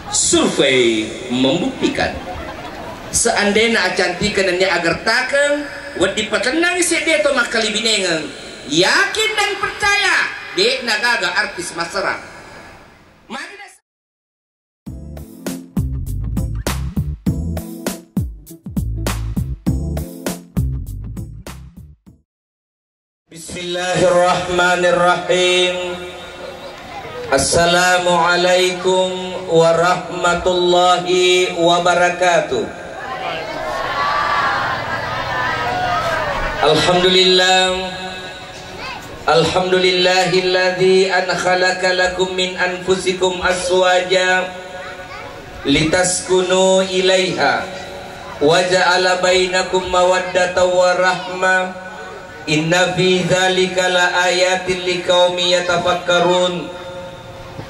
Survei membuktikan seandainya acantikan dan agar takeng wadi patenang si dia to makali binengang yakin dan percaya dek nagaga artis masyarakat. Bismillahirrahmanirrahim. Assalamualaikum warahmatullahi wabarakatuh. Alhamdulillahilladzi an khalaqa lakum min anfusikum azwaja litaskunu ilaiha wa ja'ala bainakum mawaddatan wa rahmah. Inna fi dzalika laayatin liqaumin yatafakkarun.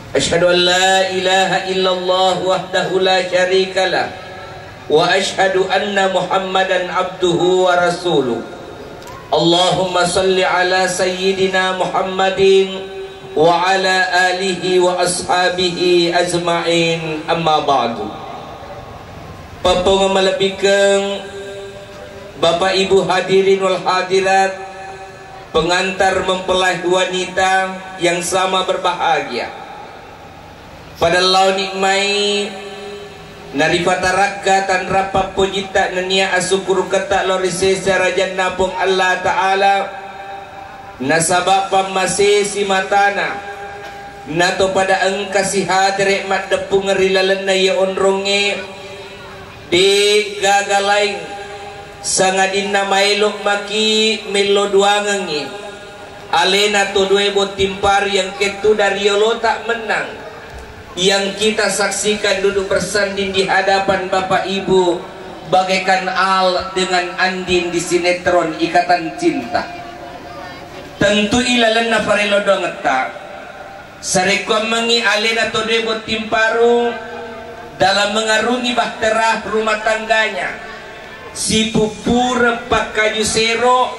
Asyhadu an la ilaha illallah wahdahu la syarikalah wa asyhadu anna Muhammadan abduhu wa rasuluh. Allahumma salli ala sayyidina Muhammadin wa ala alihi wa ashabihi ajma'in. Amma ba'du. Papa malabikeun Bapak Ibu hadirin wal hadirat, pengantar mempelai wanita yang sama berbahagia. Pada lau nikmai naripata rakka tan rapa pojita nania asukur kata lorise sarajan napung Allah Ta'ala nasabak pamasesi matana nato pada engkasi hadre mat depung rilalena ya onronge di gagalaing sangadin na mailok maki melo duangangi alena to due botimpar yang ketu dari yolo tak menang yang kita saksikan duduk bersanding di hadapan Bapak Ibu bagaikan Al dengan Andin di sinetron Ikatan Cinta. Tentu ilalena parelodo ngetak sarekom mengi alena to due botimparu dalam mengarungi bahtera rumah tangganya si pupur pakaju sero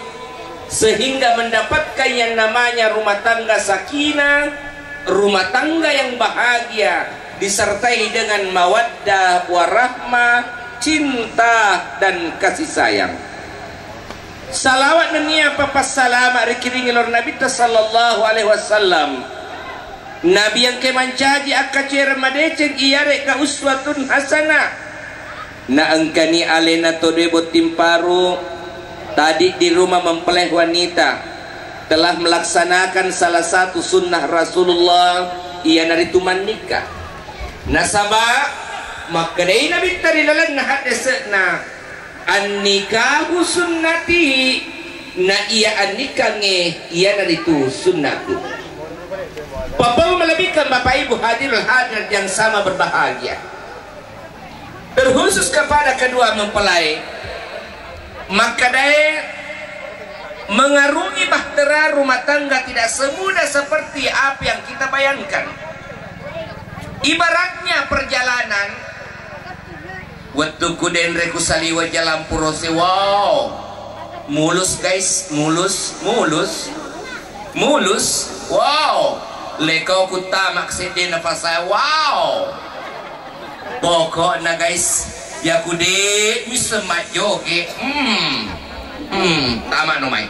sehingga mendapatkan yang namanya rumah tangga sakinah, rumah tangga yang bahagia disertai dengan mawaddah warahmah, cinta dan kasih sayang. Salawat dunia papas salam rikiring lor Nabi sallallahu alaihi wasallam. Nabi yang kemancaji akacer madeceng iyare ka uswatun hasanah. Na angkani alena to debot timparu tadi di rumah mempelai wanita telah melaksanakan salah satu sunnah Rasulullah ia narituman nikah nasabah makadai Nabi tarilalan na hadesna an nikahu sunnati na ia an nikange ia naritu sunnatu. Papa melebihkan Bapak Ibu hadirul hadir yang sama berbahagia terkhusus kepada kedua mempelai makadai mengarungi bahtera rumah tangga tidak semudah seperti apa yang kita bayangkan. Ibaratnya perjalanan waktu kuden reku saliwa jalan purose. Wow, mulus guys, mulus. Wow, lekau kuta maksudnya nafas saya. Wow, pokoknya guys ya kude bisa maju ke tama nomai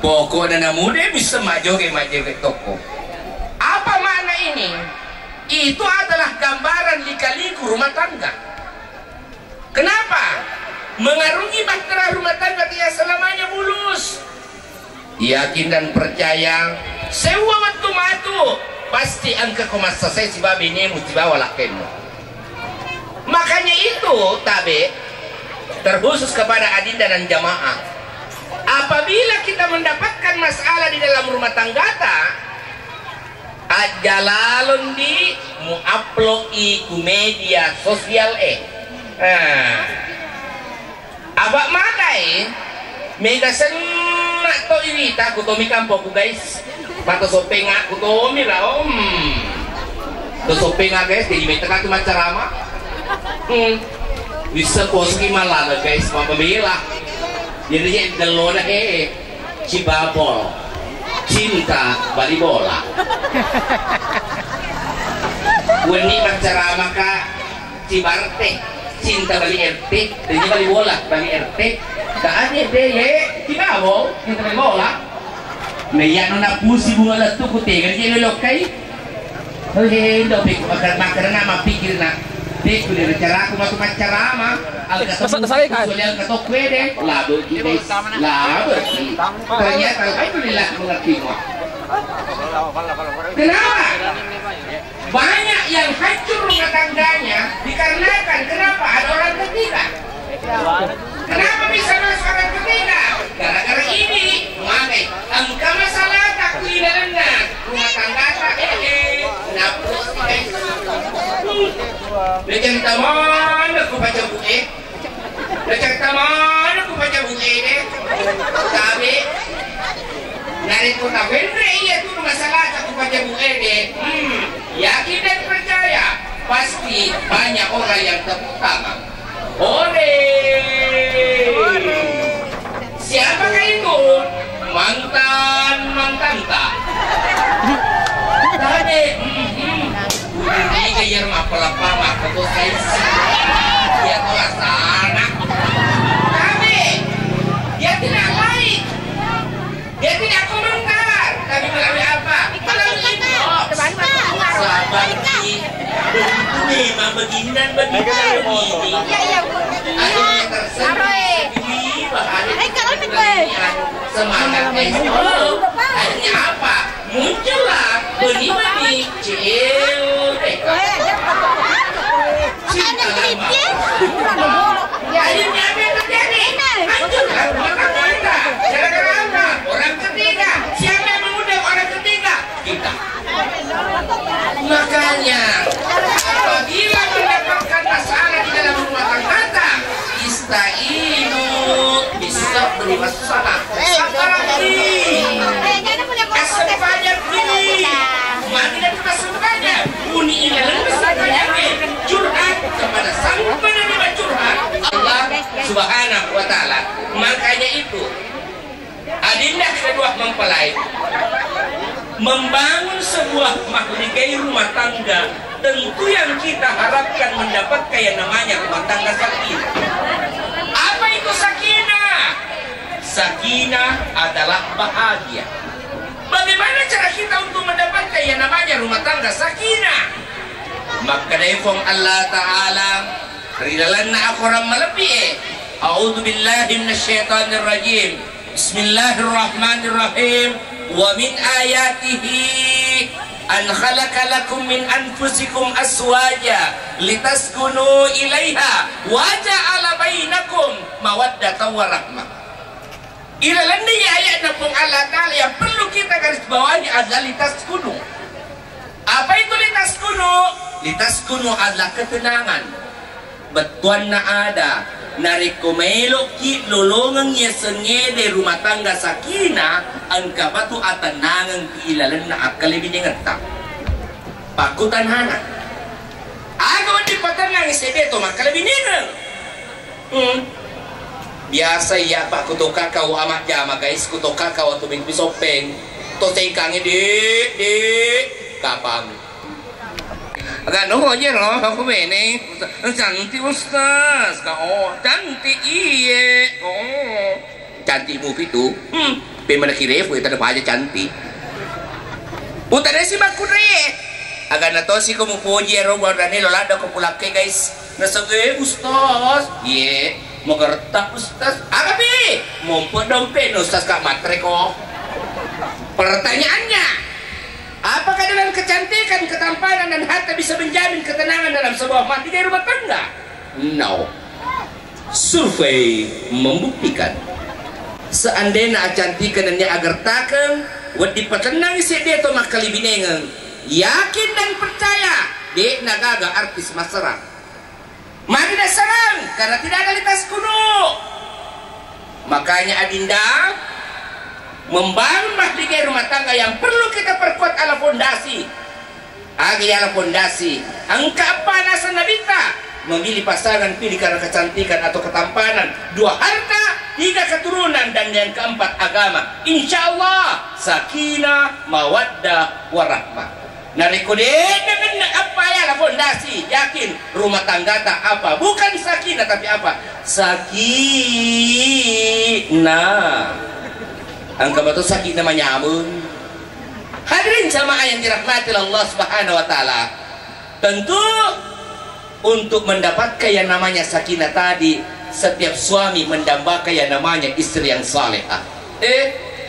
pokoknya namude bisa maju ke toko. Apa makna ini? Itu adalah gambaran lika-liku rumah tangga. Kenapa? Mengarungi bahtera rumah tangga tidak selamanya mulus. Yakin dan percaya sewa waktu matu pasti angka komasa saya si babi ini mesti bawa lakenmu. Makanya itu tabe terkhusus kepada adinda dan jamaah. Apabila kita mendapatkan masalah di dalam rumah tangga ajalalon di mu-upload ku media sosial abak madai mega senak to ini tak kutomi kampo ku guys pato sopenga kutomi lah to sopenga guys jadi meteka tu macarama bisa poski malah guys mapabila jadinya gelona cibabol cinta bali bola Wani berceramah ka Cibarte, cinta bali RT, dan ini bali bola, bali RT. Tak ada deh, Cibawo, cinta bali bola. Nah, yang nona pusi bunga letu kutegan dia lokai. Hei, dopik makar nama pikir nak. Dek kuliah cara aku masuk ceramah. Alkatau soal katok kue labu kita, labu. Ternyata itu lillah mengerti kok. Kenapa? Banyak yang hancur rumah tangganya dikarenakan kenapa ada orang ketiga. Kenapa bisa masuk orang ketiga? Gara-gara ini, mengenai angka masalah tak kuilalana rumah tangga tak napus guys. Lejang taman aku baca buku. Lejang taman aku baca buku deh. Tapi nari kota Wendre iya tu masalah aku baca buku deh. Yakin dan percaya pasti banyak orang yang terutama. Ore. Siapakah itu? Mantan tak? Tadi. Ini gaya rumah pelapa betul saya. Dia tolak sana. Tapi dia tidak baik. Dia tidak komentar. Tapi melalui apa? Melalui inbox. Sabar sih. Begitu memang begini dan begini. Akhirnya tersenyum. Semangat akhirnya apa? Muncullah benih-benih cinta lama. Akhirnya apa yang terjadi? Hancurlah rumah tangga. Gara-gara apa? Orang ketiga. Siapa yang mengundang orang ketiga? Kita. Makanya apabila mendapatkan masalah di dalam rumah tangga, istainu bisa beri masalah. Asapanya beri. Mati dan kita semuanya. Uni ilalang masalahnya. Curhat kepada sang penerima curhat Allah Subhanahu wa Ta'ala. Makanya itu adinda kedua mempelai membangun sebuah mahligai rumah tangga. Tentu yang kita harapkan mendapatkan yang namanya rumah tangga sakinah. Apa itu sakinah? Sakinah adalah bahagia. Bagaimana cara kita untuk mendapatkan yang namanya rumah tangga sakinah? Maka daifong Allah Ta'ala ridalanna akuram malabih. A'udhu billahi minasyaitanir rajim. Bismillahirrahmanirrahim. Wa min ayatihi an khalaqa lakum min anfusikum aswaja litaskunu ilaiha wa ja'ala bainakum mawaddatan wa rahmah. Ilalan ni ayat napung Allah Ta'ala yang perlu kita garis bawahi adalah litaskunu. Apa itu litaskunu? Litaskunu adalah ketenangan. Betuan na ada nariko melok ki lolongan ya sengede rumah tangga sakinah angka batu atanangan ki ilalan na akal lebih ngertak. Pakutan hana. Agawan di patanang sebeto maka lebih nengang. Biasa ya Pak kuto kakao amat jama guys, kuto kakao atau bin pisopeng to tengkangnya dek kapam agak noho aja loh aku bene cantik ustaz kau cantik iye cantik movie tuh pemana kirefu itu ada apa aja cantik utara si makure agak nato si kamu puji ero warnane lolada ko pulake guys nasage ustaz ye mau gertak ustaz agapi mau dompet ustaz kak matre kok. Pertanyaannya, apakah dengan kecantikan, ketampanan dan harta bisa menjamin ketenangan dalam sebuah mahligai rumah tangga? No. Survei membuktikan seandainya acantikan dan agar takeng wadi patenang si dia to makali binengang yakin dan percaya dek nagaga artis masyarakat. Mari serang karena tidak ada litas kuno. Makanya adinda membangun mahligai rumah tangga yang perlu kita perkuat ala fondasi. Agi ala fondasi. Angka panasan nabita memilih pasangan pilih karena kecantikan atau ketampanan, 2 harta, 3 keturunan dan yang keempat agama. Insya Allah sakinah mawaddah warahmah. Nariko dengan apa ya lah fondasi, yakin rumah tangga tak apa, bukan sakinah tapi apa? Sakinah. Angka betul sakinah menyamun. Hadirin jamaah yang dirahmati Allah Subhanahu wa taala. Tentu untuk mendapatkan yang namanya sakinah tadi, setiap suami mendambakan yang namanya istri yang salehah.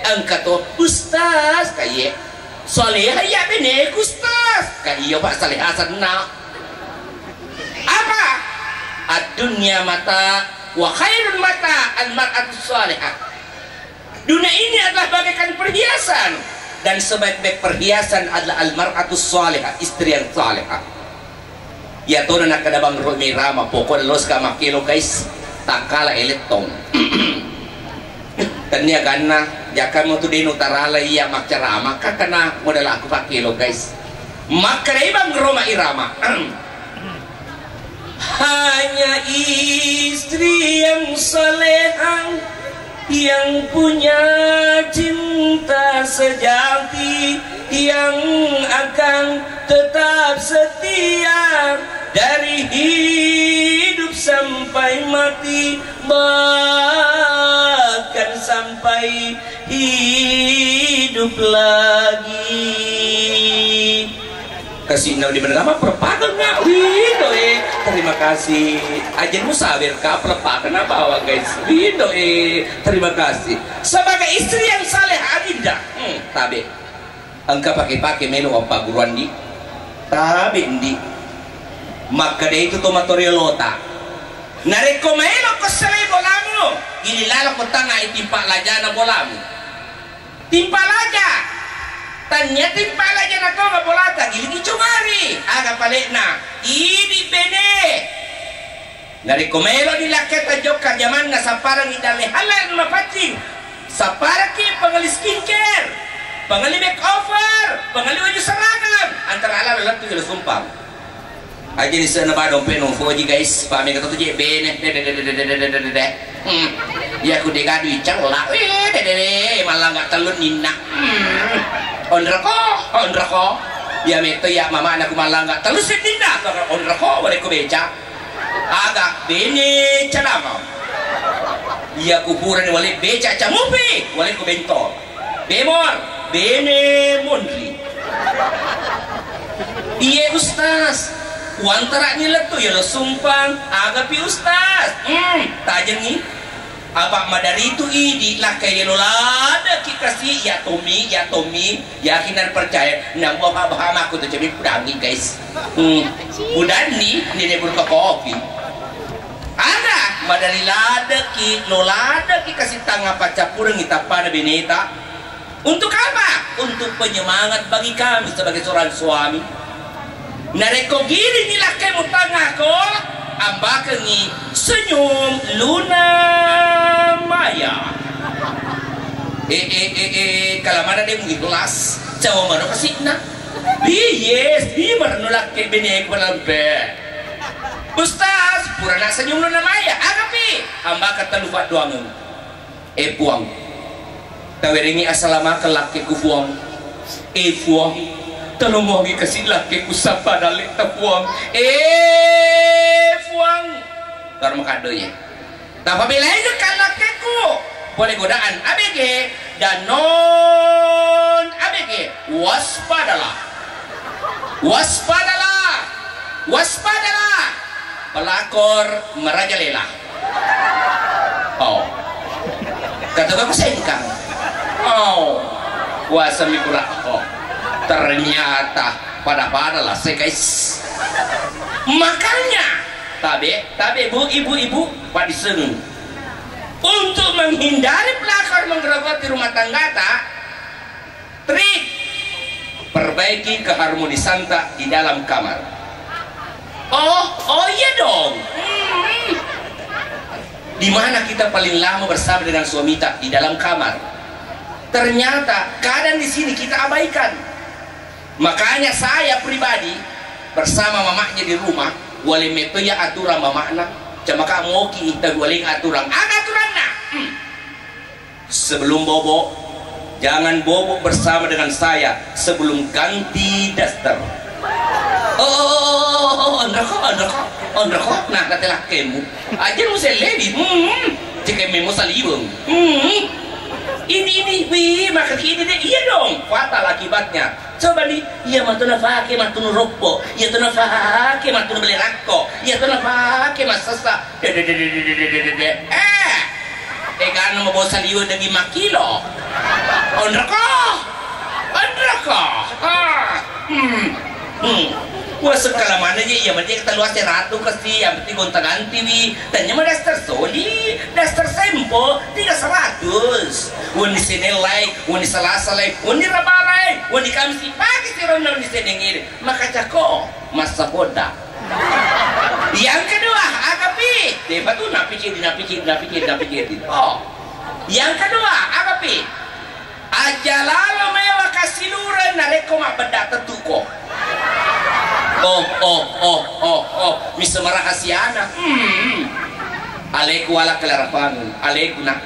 Angka tu ustaz kaye salehah ya bene ustaz kaye Pak salehah sana. Apa? Ad-dunya mata wa khairul mata al-mar'atu salihah. Dunia ini adalah bagaikan perhiasan, dan sebaik-baik perhiasan adalah al-mar'atu salihah, istri yang salihah. Ya to na nakadabang rumirama pokok los ka makilo guys, takala eletong. Tanya ganna jaka mo to din utarala iya makcarama kakana modal aku pakilo guys. Makribang Roma irama. Hanya istri yang salehah yang punya cinta sejati, yang akan tetap setia dari hidup sampai mati, bahkan sampai hidup lagi. Kasih nau di mana nama perpakan nggak? Wido terima kasih. Ajen musawir kah perpakan apa awak guys? Wido terima kasih. Sebagai istri yang saleh adinda, tabe. Engkau pakai melu apa guruan di? Tabe di. Maka dia itu tomatoriolota. Nareko melo keselai bolamu. Gili lalo ko tanga itimpa laja na bolamu. Timpa laja. Tanya timpa laja na ko bolata gili cumari. Aga palena. Ini bene. Nareko melo di laketa joka zaman na saparang idale halal mapating. Saparaki pengali skincare, pengali makeover, pengali baju seragam. Antara ala lelaki gila sumpah. Aja di sana badong penong foji guys, pami kata tu je bene, ya aku degadu icang lah, malah nggak telur nina, ondrako, ya meto ya mama anakku malah nggak telur nina, ondrako, boleh ku beca, agak bene calama, ya kuburan boleh beca camupi, boleh ku bentol, bemor, bene mundri, iya ustaz. Wantara nila tuh ya lo sumpang agapi ustaz tajam nih apa madari itu idi lah kayak lo lada kikasih ya Tommy yakinan percaya nang bawa baham aku tuh jadi pudangi guys pudani ini berka kopi ada madari lada ki lo lada kikasih tangga pacapurang kita pada beneta untuk apa? Untuk penyemangat bagi kami sebagai seorang suami. Nareko gini nilah kayak mutanga ko ambakangi senyum Luna Maya kalamana dia mungkin kelas cawa mana kasih na yes dia merenulak kayak benek melampe ustaz pura nak senyum Luna Maya agapi ambakan terlupa doang puang taweringi asalama kelaki ku buang buang tolong mau kasih laki ku sapa dalik tapuang fuang karena kado ya tak apabila itu kan lakiku boleh godaan ABG dan non ABG waspadalah pelakor merajalela kata kau sengkang kuasa mikura ternyata pada lah saya guys makanya tabe ibu pada seneng untuk menghindari pelakor menggerogoti rumah tangga trik perbaiki keharmonisan di dalam kamar. Oh iya dong. Di mana kita paling lama bersama dengan suami di dalam kamar? Ternyata keadaan di sini kita abaikan. Makanya saya pribadi bersama mamanya di rumah wali meto ya aturan mamana cuma kamu kita wali aturan aturan sebelum bobo jangan bobok bersama dengan saya sebelum ganti daster. Ondra ko, nah katilah kemu. Aja mo sa lady, jika memo sa libong. Ini, wih, makakini deh, iya dong, fatal akibatnya. Coba nih, iya matu nafake, matu nuropo, iya tu nafake, matu nubeli rakko, iya tu nafake, masasa. Kano mo bawa sa liwa dagi makilo. Ondra ko. Wah sekalaman aja iya mati kita luas ratu kasi yang penting gonta ganti wi tanya mah dasar soli dasar sempo 300 wani senelai wani salasalai wani rabalai wani kamsi pagi siro na wani senengir maka cako masa boda. Yang kedua agapi tiba tuh napikir oh yang kedua agapi aja lalu mewah kasih luren nareko mak beda tetuko. Oh, bisa merahasiana. Aleku ala kelarapan, aleku nak.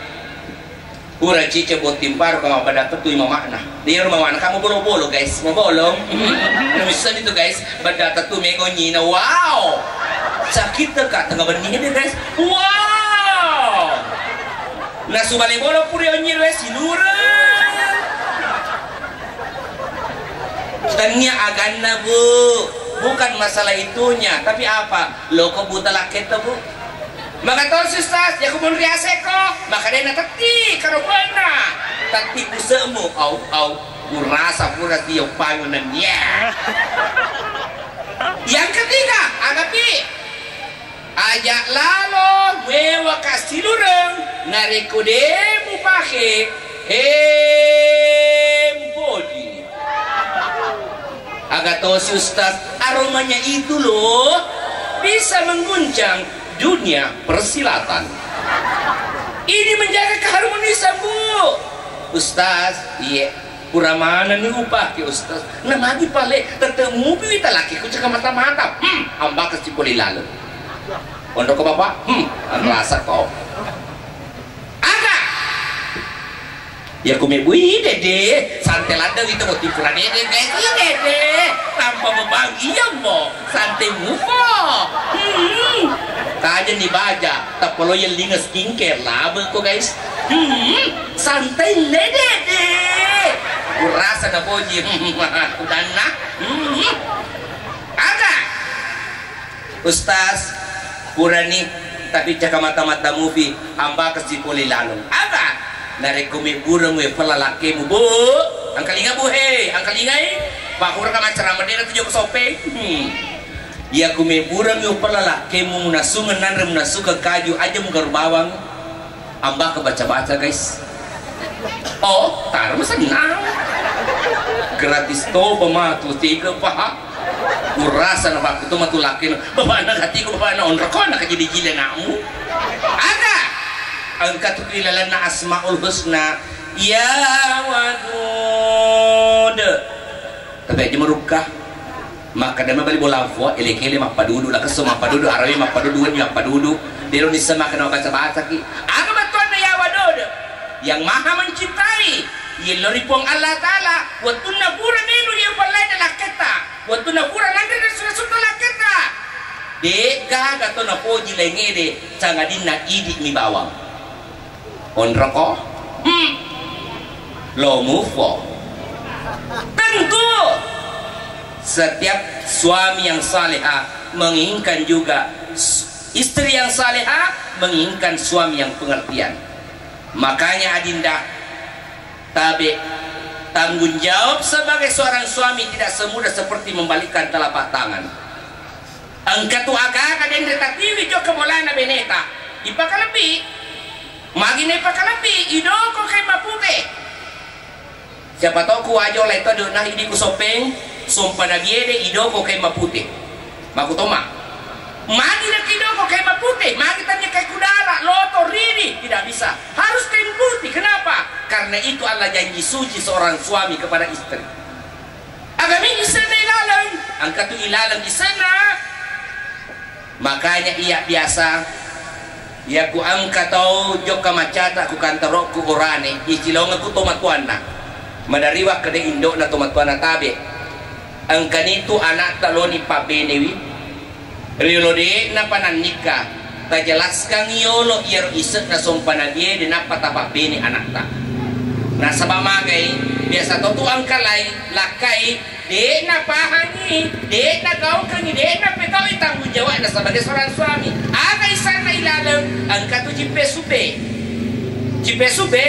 Ura cice buat timpar kalau pada tetu imam makna. Dia rumah mana kamu bolo-bolo guys, mau bolong. Bisa itu guys, pada tetu megonyina. Wow, sakit dekat tengah benih deh guys. Wow, nasu balik bolo puri onyir wes siluran. Tanya agana bu. Bukan masalah itunya, tapi apa? Lo kok buta laki itu bu? Maka tahu sustas, ya kumun riase kok. Maka dia nak tati, karo mana? Tati ku semu, kurasa pura dia pangunan ya. Yang ketiga, agapi. Ajak lalu, mewah kasih lureng, nariku demu pakai, body. Agak tahu si Ustaz, aromanya itu loh bisa mengguncang dunia persilatan. Ini menjaga keharmonisan bu. Ustaz, iya pura mana nih upah ke Ustaz? Nah magi pale tetemu kita laki ku cakap mata-mata. Amba kasih boleh lalu. Untuk ke bapak, rasa kau. Ya kumebui dede santai lada itu mau tipuran dede guys iya dede tanpa membagi ya mo santai mupo kaja nih baja tak perlu yang lingas skincare lah kok guys santai dede kurasa na boji udah nak agak Ustaz kurani tapi cakap mata-mata movie hamba kasih boleh lalu agak narikumi burung we pelalaki mu bu angkalinga bu he angkalingai pak kurang macam madera tujuh kesope ya kumi burung we pelalaki mu munasungan nan munasuka kaju aja mu garubawang amba kebaca-baca guys oh tar masa nang gratis to pematu tiga paha urasa na pak itu matu laki bapak anak hatiku bapak anak onreko anak jadi gila namu ada angkat ilalan asmaul husna ya wadud tapi aja merukah maka dama bali bola fo elekele mapadudu la kaso mapadudu arawi mapadudu ni mapadudu dilo ni sama kana baca-baca ki aga batuan ya wadud yang maha mencintai yelo ripong Allah taala wa tunna pura nenu yang palai la kita wa tunna pura nandre sudah la kita de gaga to na poji lengede sangadin na idi mi bawang onroko lo mufo tentu setiap suami yang salehah menginginkan juga istri yang salehah menginginkan suami yang pengertian. Makanya adinda tabe tanggung jawab sebagai seorang suami tidak semudah seperti membalikkan telapak tangan. Angkat tu agak ada yang retativi joko bolana beneta ipakalapi magine pakalapi idoko kay mapute siapa tahu ku ajo leto do nah ini ku sopeng sumpa na biede idoko kay mapute makutoma magine idoko kay mapute magitanya kay kudara loto riri tidak bisa harus kay putih. Kenapa? Karena itu Allah janji suci seorang suami kepada istri. Agami isana ilalang angkat tu ilalang isana makanya iya biasa ya ku angkat tau joka macata ku kantaro ku orane isilong aku tomatuan na madariwa kada indo na tumatuan na tabi ang ganito anak talo ni pabenewi rilode na pananika tajelaskan yolo iyaro isek na sompanabie di napatapa bene anak ta na sabamagay biasa to ang kalay lakay di na pahani di na gaw kang di na pekaw itanggung jawab na sebagai seorang suami agay sana ilalang ang katu jipe sube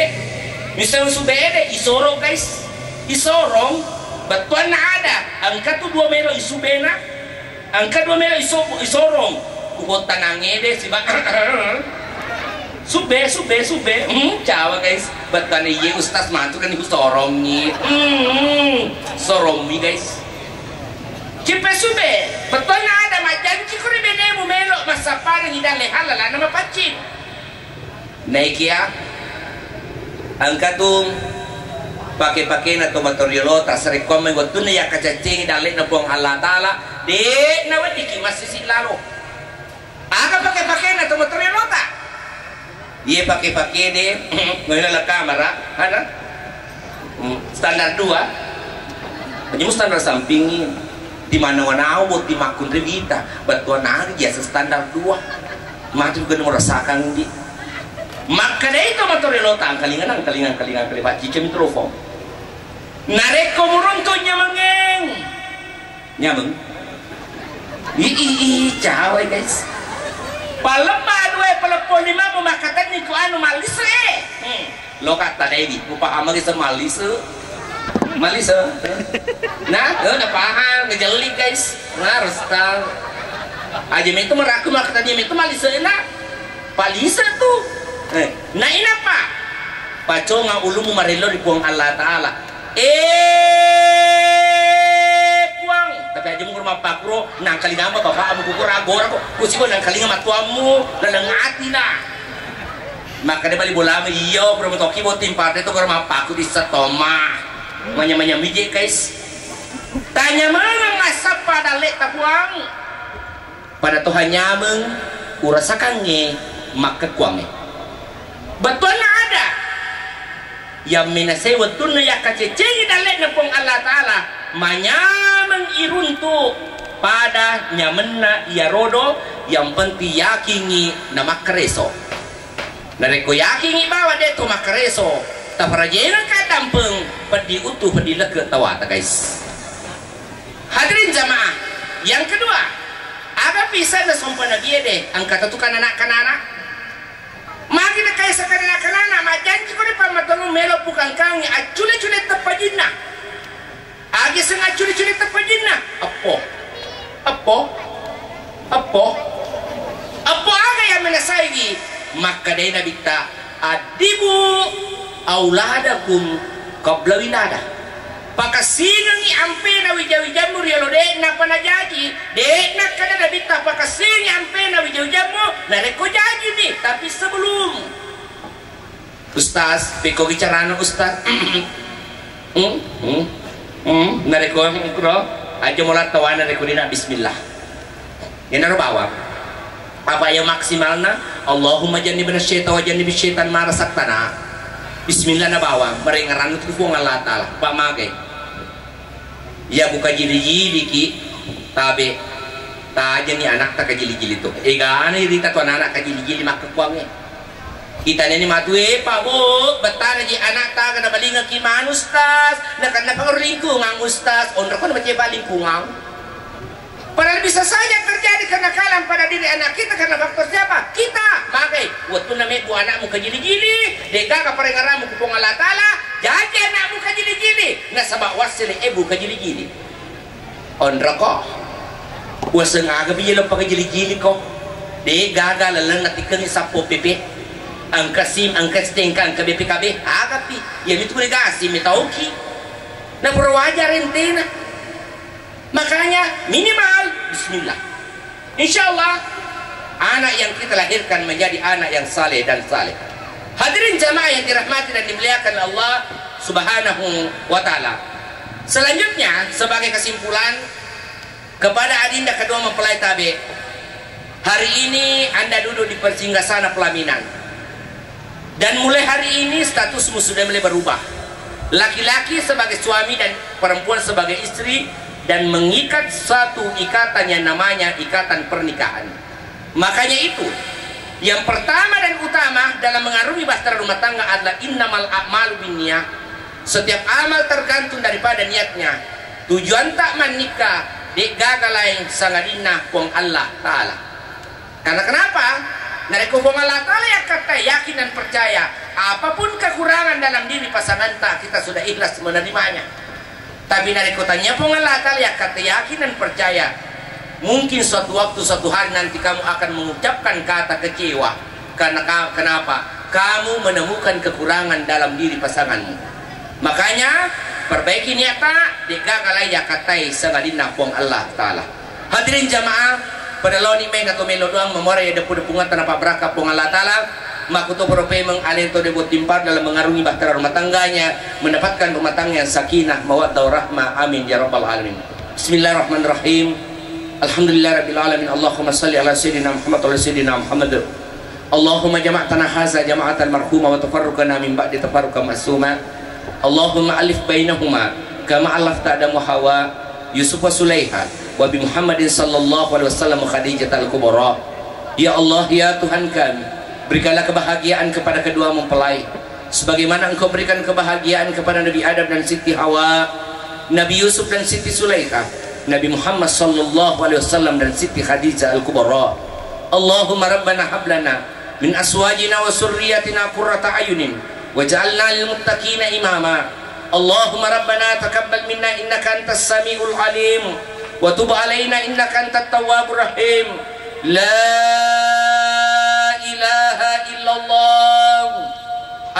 misalnya sube de isorong guys isorong batuan na ada ang katu 2 melo isube na ang katu 2 melo isorong kugot tanangnya de si ba sube cawa guys batuan iya ustaz mantu kan ibu sorong ni sorong mi guys jipe sube batuan na ada majanji kuri benemu melo masapa ng idang lehalala na mapacin naikia ang katong pakai na tomatoriolo tas rekomend waktu na ya kacacing dalik na buang Allah Ta'ala de na wadi kimas sisi lalo aga pakai na tomatoriolo ta iya pakai de ngayon na kamera ada standar 2 penyuh standar sampingin di mana wanau di makun revita batuan nari biasa standar 2 mati juga merasakan di maka deh itu motor relota kalingan kalipat cicem trofo nareko muruntuh nyameng cawe guys palepa 2 pelepon 5 memakatan ni ku anu malis lo kata Dewi ku paham lagi malis nah udah paham ngejelik guys harus tahu aja itu meraku makatan itu malis enak palisa tuh nah ini apa? Paco nga ulumu marilo di puang Allah Ta'ala puang tapi aja mo kurma pakro nang kalinga mo bapak amu kukur agora ko kusibo nang kalinga matuamu lalangati na maka de bali bola iyo pero toki mo timparte to kurma pakro di satoma manya mije guys tanya mana ngasap pada lek tapuang pada Tuhan nyameng urasakan nge maka kuange betul na ada yang minasai betul na ya kaceceng dalek na pong Allah Ta'ala manyamang iruntu pada nyamenna ya rodo yang penting yakingi na makareso nareko yakingi bawa deto makareso taparajena kadampeng pedi utuh pedi leke tawata guys hadirin jamaah yang kedua aga bisa na sompana biede ang katatukan anak-anak magi na kaya sa kanana majanji ko ni pamatong melo pukang kang acule-cule tapajina agi sang acule-cule tapajina apo aga yang menasaygi maka day nabita adibu auladakum qabla wilada pakasingang iampe na wijawijamu rialo de na panajaji de na kada nabita pakasing iampe na wijawijamu na reko jaji nih tapi sebelum Ustaz peko bicarano Ustaz na reko kro aja mulat tawana reko dina bismillah yan na bawa apa yang maksimalna Allahumma jannibna syaitan wa jannibis syaitan ma rasaktana bismillah na bawa marengaran itu ku Allah Ta'ala pamagay ya buka jili-jili ki tabe taja ni anak tak jili-jili tuh ega ane rita tuan anak ka jili-jili maka kuangnya kita ni matue pak bu betana ji anak tak kena balinga ki man Ustaz nak kena pangurlingku ngang Ustaz ondra kon baca balingku ngang padahal bisa saja terjadi kenakalan pada diri anak kita karena faktor siapa kita makai waktu namanya bu anakmu ka jili-jili deka ka parengaramu kupong Allah Ta'ala jadi anakmu ka jili-jili na sabak wasile ibu ka jili-jili ondra ko wasa nga gabi yelo pa ka jili-jili ko de gagal lang natikang isapo pepe ang kasim ang kastengka ang KBPKB agapi yan itu negasi mitauki na perwajar rentina makanya minimal bismillah insyaallah anak yang kita lahirkan menjadi anak yang saleh dan saleh. Hadirin jamaah yang dirahmati dan dimuliakan Allah Subhanahu wa Ta'ala. Selanjutnya sebagai kesimpulan kepada adinda kedua mempelai tabe, hari ini Anda duduk di persinggasana pelaminan dan mulai hari ini statusmu sudah mulai berubah. laki-laki sebagai suami dan perempuan sebagai istri, dan mengikat satu ikatan yang namanya ikatan pernikahan. Makanya itu yang pertama dan utama dalam mengarungi bahtera rumah tangga adalah innamal a'malu binniyah. Setiap amal tergantung daripada niatnya. Tujuan tak menikah dek gagal lain sangadina pong Allah Ta'ala. Karena kenapa? Nareko pong Allah Ta'ala yang kata yakin dan percaya apapun kekurangan dalam diri pasangan tak, kita sudah ikhlas menerimanya. Tapi nareko tanya pong Allah Ta'ala yang kata yakin dan percaya, mungkin suatu waktu suatu hari nanti kamu akan mengucapkan kata kecewa. Karena kenapa? Kamu menemukan kekurangan dalam diri pasanganmu. Makanya perbaiki niat tak dekagalai ya katai sagadina pong Allah Ta'ala. Hadirin jamaah, pada loni meng atau melo doang memori ada pudepungan tanpa beraka pong Allah Ta'ala. Makuto prope mengalento debut timpar dalam mengarungi bahtera rumah tangganya, mendapatkan rumah tangga yang sakinah mawaddah warahmah. Amin ya rabbal alamin. Bismillahirrahmanirrahim. Alhamdulillah rabbil alamin. Allahumma salli ala sayyidina Muhammad wa ala sayyidina Muhammad. Allahumma jama'tana haza jama'atan marhuma wa tafarruqana min ba'di tafarruqan ma'suma. Allahumma alif bainahuma kama alafta Adam wa Hawa, Yusuf wa Sulaiha, wa bi Muhammadin sallallahu alaihi wasallam Khadijah al-Kubra. Ya Allah, ya Tuhan kami, berikanlah kebahagiaan kepada kedua mempelai sebagaimana Engkau berikan kebahagiaan kepada Nabi Adam dan Siti Hawa, Nabi Yusuf dan Siti Sulaiha, Nabi Muhammad sallallahu alaihi wasallam dan Siti Khadijah al-Kubra. Allahumma rabbana hablana min aswajina wa surriyatina qurrata ayunin waj'alna lil muttaqina imama. Allahumma rabbana taqabbal minna innaka antas samiul alim wa tub alaina innaka antat tawwabur rahim. La ilaha illallah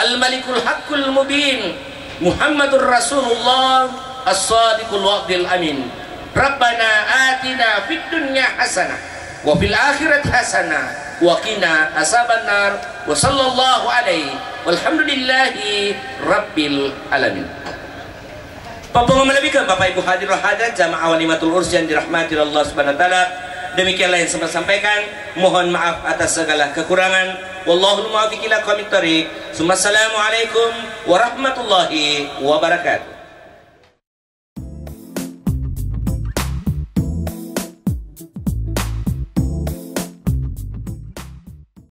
al malikul haqqul mubin Muhammadur Rasulullah as-sadiqul wa'dil amin. Rabbana atina fid dunya hasanah wa fil akhirati hasanah wa qina azabannar. Wa sallallahu alaihi walhamdulillahi rabbil alamin. Pembangunan lebih ke Bapak Ibu hadirin hadirat jamaah walimatul urs yang dirahmati Allah Subhanahu wa taala. Demikianlah yang saya sampaikan. Mohon maaf atas segala kekurangan. Wallahul muwaffiq ila aqwamit thoriq. Assalamualaikum warahmatullahi wabarakatuh.